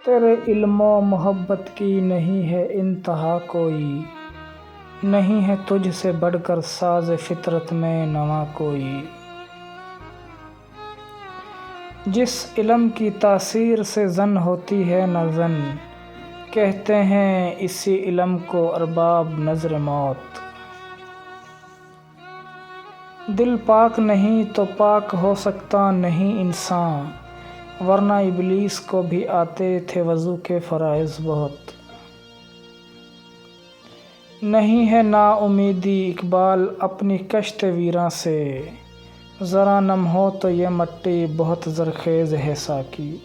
تیرے علم و محبت کی نہیں ہے انتہا کوئی، نہیں ہے تجھ سے بڑھ کر ساز فطرت میں نوا کوئی۔ جس علم کی تاثیر سے زن ہوتی ہے نہ زن، کہتے ہیں اسی علم کو ارباب نذر موت۔ دل پاک نہیں تو پاک ہو سکتا نہیں انسان، ورنہ ابلیس کو بھی آتے تھے وضو کے فرائض بہت۔ نہیں ہے نا امیدی اقبال اپنی کشت ویراں سے، ذرا نم ہو تو یہ مٹی بہت زرخیز ہے ساقی۔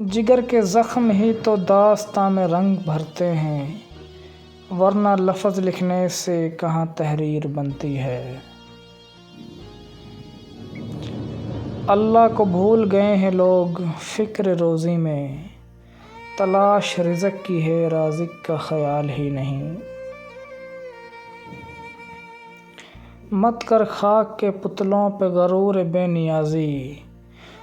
جگر کے زخم ہی تو داستاں میں رنگ بھرتے ہیں، ورنہ لفظ لکھنے سے کہاں تحریر بنتی ہے۔ اللہ کو بھول گئے ہیں لوگ فکر روزی میں، تلاش رزق کی ہے رازق کا خیال ہی نہیں۔ مت کر خاک کے پتلوں پہ غرور بے نیازی،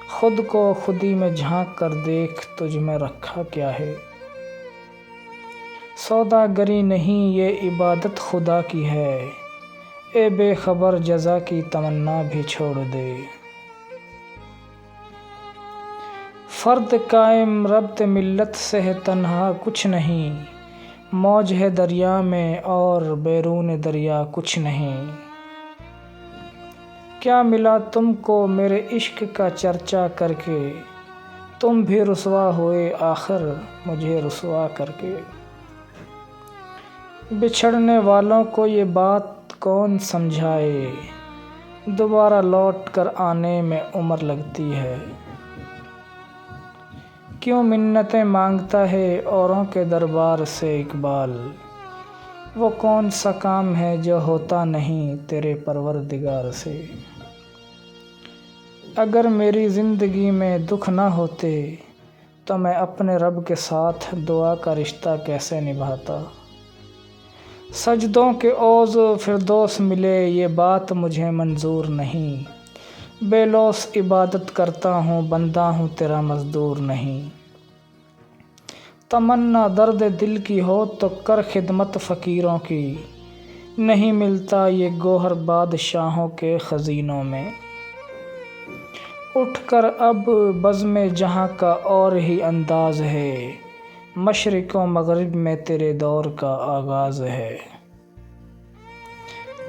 خود کو خودی میں جھانک کر دیکھ تجھ میں رکھا کیا ہے۔ سوداگری نہیں یہ عبادت خدا کی ہے، اے بے خبر جزا کی تمنا بھی چھوڑ دے۔ فرد قائم ربط ملت سے ہے تنہا کچھ نہیں، موج ہے دریا میں اور بیرون دریا کچھ نہیں۔ کیا ملا تم کو میرے عشق کا چرچا کر کے، تم بھی رسوا ہوئے آخر مجھے رسوا کر کے۔ بچھڑنے والوں کو یہ بات کون سمجھائے، دوبارہ لوٹ کر آنے میں عمر لگتی ہے۔ کیوں منتیں مانگتا ہے اوروں کے دربار سے اقبال، وہ کون سا کام ہے جو ہوتا نہیں تیرے پروردگار سے۔ اگر میری زندگی میں دکھ نہ ہوتے تو میں اپنے رب کے ساتھ دعا کا رشتہ کیسے نبھاتا۔ سجدوں کے عوض فردوس ملے یہ بات مجھے منظور نہیں، بے لوث عبادت کرتا ہوں بندہ ہوں تیرا مزدور نہیں۔ تمنا درد دل کی ہو تو کر خدمت فقیروں کی، نہیں ملتا یہ گوہر بادشاہوں کے خزینوں میں۔ اٹھ کر اب بزم جہاں کا اور ہی انداز ہے، مشرق و مغرب میں تیرے دور کا آغاز ہے۔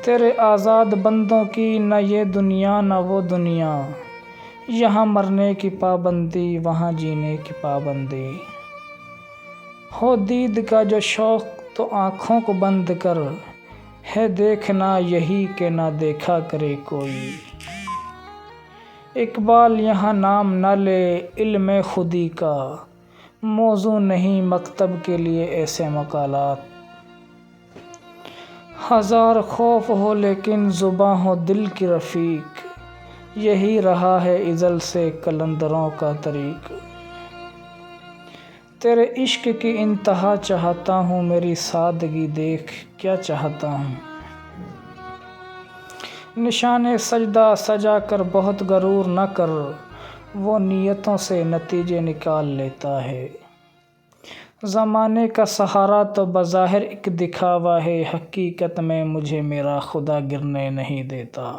تیرے آزاد بندوں کی نہ یہ دنیا نہ وہ دنیا، یہاں مرنے کی پابندی وہاں جینے کی پابندی۔ ہو دید کا جو شوق تو آنکھوں کو بند کر، ہے دیکھنا یہی کہ نہ دیکھا کرے کوئی۔ اقبال یہاں نام نہ لے علم خودی کا، موضوع نہیں مکتب کے لیے ایسے مقالات۔ ہزار خوف ہو لیکن زباں ہو دل کی رفیق، یہی رہا ہے ازل سے قلندروں کا طریق۔ تیرے عشق کی انتہا چاہتا ہوں میری سادگی دیکھ کیا چاہتا ہوں۔ نشان سجدہ سجا کر بہت غرور نہ کر، وہ نیتوں سے نتیجے نکال لیتا ہے۔ زمانے کا سہارا تو بظاہر ایک دکھاوا ہے، حقیقت میں مجھے میرا خدا گرنے نہیں دیتا۔